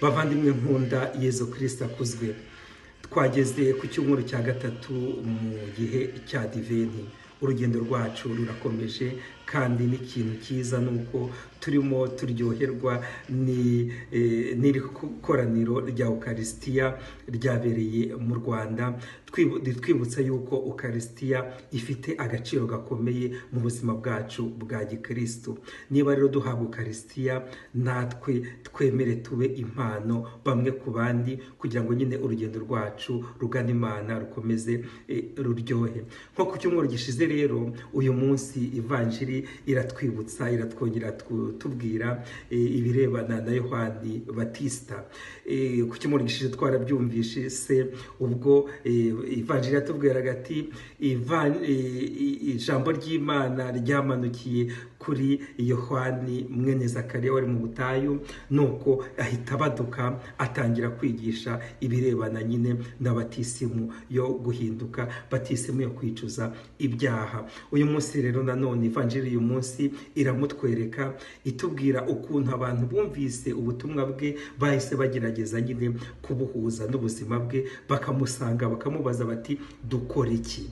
bavandimwe nkunda Yezu Kristo akuzwe. Twageze ku cyumweru cya gatatu mu gihe cya Adiventi. Urugendo rwacu rurakomeje kandi n'ikintu cyiza nuko turimo turyoherwa n'iri koraniro rya Ukarisitiya ryabereye mu Rwanda, twibutsa yuko Ukarisitiya ifite agaciro gakomeye mu buzima bwacu bwa gikristo. Niba rero duhabwa Ukarisitiya, natwe twemere tube impano bamwe ku bandi, kugira ngo nyine urugendo rwacu rugana Imana rukomeze ruryohe. Nko ku cyumweru gishize rero, uyu munsi ivanjiri iratwibutsa, iratwongera tubwira ibirebana na Yohani Batista. Ku cyumweru gishize twarabyumvishe se ubwo ivanjiri yatubwiraga ati ijambo ry'Imana ryamanukiye kuri Yohani mwene Zakariya wari mu butayu, nuko ahita abaduka atangira kwigisha ibirebana nyine na batisimu yo guhinduka, batisimu yo kwicuza ibyaha. Uyu munsi rero nanone ivanjiri uyu munsi iramutwereka, itubwira ukuntu abantu bumvise ubutumwa bwe bahise bagerageza nyine kubuhuza n'ubuzima bwe, bakamusanga bakamubaza bati dukora iki?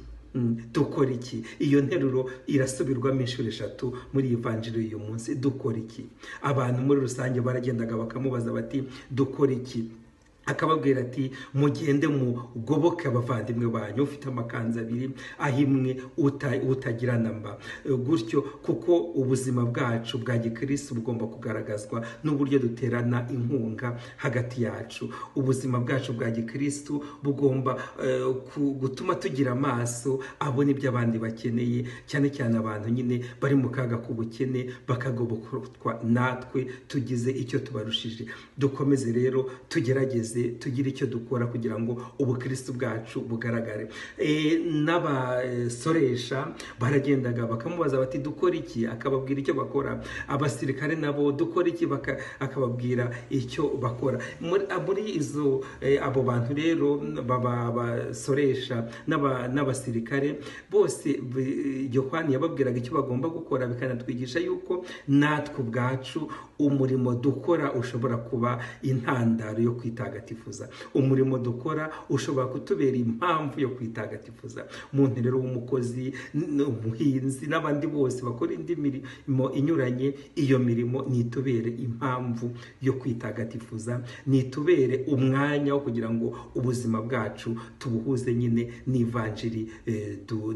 Dukora iki? Iyo nteruro irasubirwamo inshuro 3 muri ivanjiri uyu munsi. Dukora iki? Abantu muri rusange baragendaga bakamubaza bati dukora iki? Akababwira ati mugende mugoboke abavandimwe banyu, ufite amakanzu 2 ahimwe utagira namba. Gutyo kuko ubuzima bwacu bwa gikristo bugomba kugaragazwa n'uburyo duterana inkunga hagati yacu. Ubuzima bwacu bwa gikristo bugomba gutuma tugira amaso abona ibyo abandi bakeneye, cyane cyane abantu nyine bari mu kaga k'ubukene, bakagobokwa natwe tugize icyo tubarushije. Dukomeze rero tugerageze tugira icyo dukora kugira ngo ubukristo bwacu bugaragare. N'abasoresha baragendaga bakamubaza bati dukora iki? Akababwira icyo bakora. Abasirikare nabo dukora iki? Akababwira icyo bakora. Muri izo abo bantu rero basoresha n'abasirikare bose, Yohani yababwiraga icyo bagomba gukora, bikanatwigisha yuko natwe ubwacu umurimo dukora ushobora kuba intandaro yo kwitagatifuza. Umurimo dukora ushobora kutubera impamvu yo kwitagatifuza. Umuntu rero w'umukozi, umuhinzi n'abandi bose bakora indi mirimo inyuranye, iyo mirimo nitubere impamvu yo kwitagatifuza, nitubere umwanya wo kugira ngo ubuzima bwacu tubuhuze nyine n'ivanjiri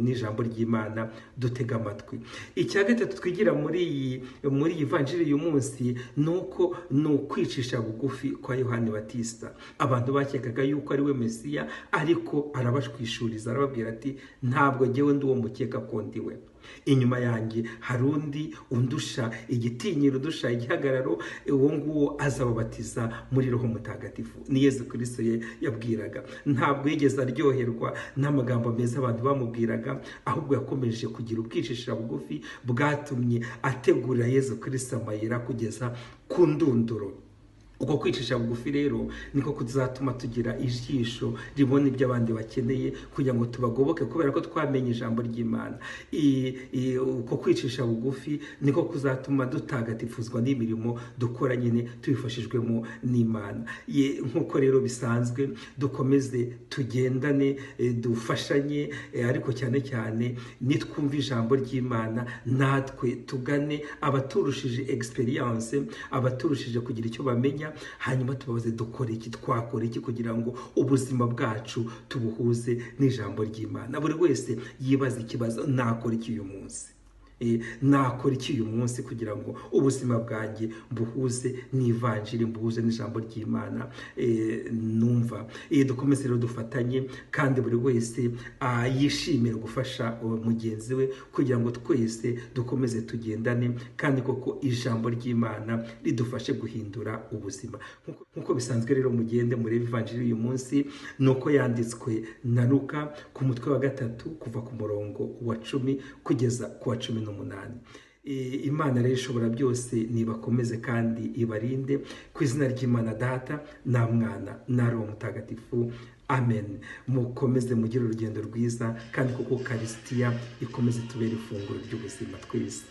n'ijambo ry'Imana dutega amatwi. Icya gatatu twigira muri iyi ivanjiri uyu munsi nuko kwicisha bugufi kwa Yohani Batista. Abantu bakekaga yuko ari we Mesiya, ariko arabashwishuriza, arababwira ati ntabwo jyewe ndi uwo mukeka ko ndi we. Inyuma yanjye hari undi undusha igitinyiro, undusha igihagararo, uwo nguwo azababatiza muri Roho Mutagatifu. Ni Yezu Kristo yabwiraga. Ntabwo yigeze aryoherwa n'amagambo meza abantu bamubwiraga, ahubwo yakomeje kugira ubwicisha bugufi bwatumye ategurira Yezu Kristo amayira kugeza ku ndunduro. Uko kwicisha bugufi rero niko kuzatuma tugira ijisho ribona ibyo abandi bakeneye, kugira ngo tubagoboke, kubera ko twamenye ijambo ry'Imana. Uko kwicisha bugufi niko kuzatuma dutagatifuzwa n'imirimo dukora nyine tubifashijwemo n'Imana. Nk'uko rero bisanzwe, dukomeze tugendane, dufashanye, ariko cyane cyane nitwumva ijambo ry'Imana natwe tugane abaturushije experience, abaturushije kugira icyo bamenya, hanyuma tubabaze dukora iki, twakora iki kugira ngo ubuzima bwacu tubuhuze n'ijambo ry'Imana. Buri wese yibaza ikibazo, nakora iki uyu munsi? Nakora iki uyu munsi kugira ngo ubuzima bwanjye buhuze n'ivanjiri, mbuhuze n'ijambo ry'Imana numva. Dukomeze rero dufatanye, kandi buri wese yishimira gufasha mugenzi we, kugira ngo twese dukomeze tugendane, kandi koko ijambo ry'Imana ridufashe guhindura ubuzima. Nkuko bisanzwe rero, mugende murebe ivanjiri uyu munsi, nuko yanditswe na Luka ku mutwe wa 3 kuva ku murongo wa 10 kugeza ku wa 18. Imana rero ishobora byose nibakomeze kandi ibarinde, ku izina ry'Imana Data na Mwana na Roho Mutagatifu. Amen. Mukomeze mugire urugendo rwiza, kandi kuko Ukarisitiya ikomeze tubere ifunguro ry'ubuzima twese.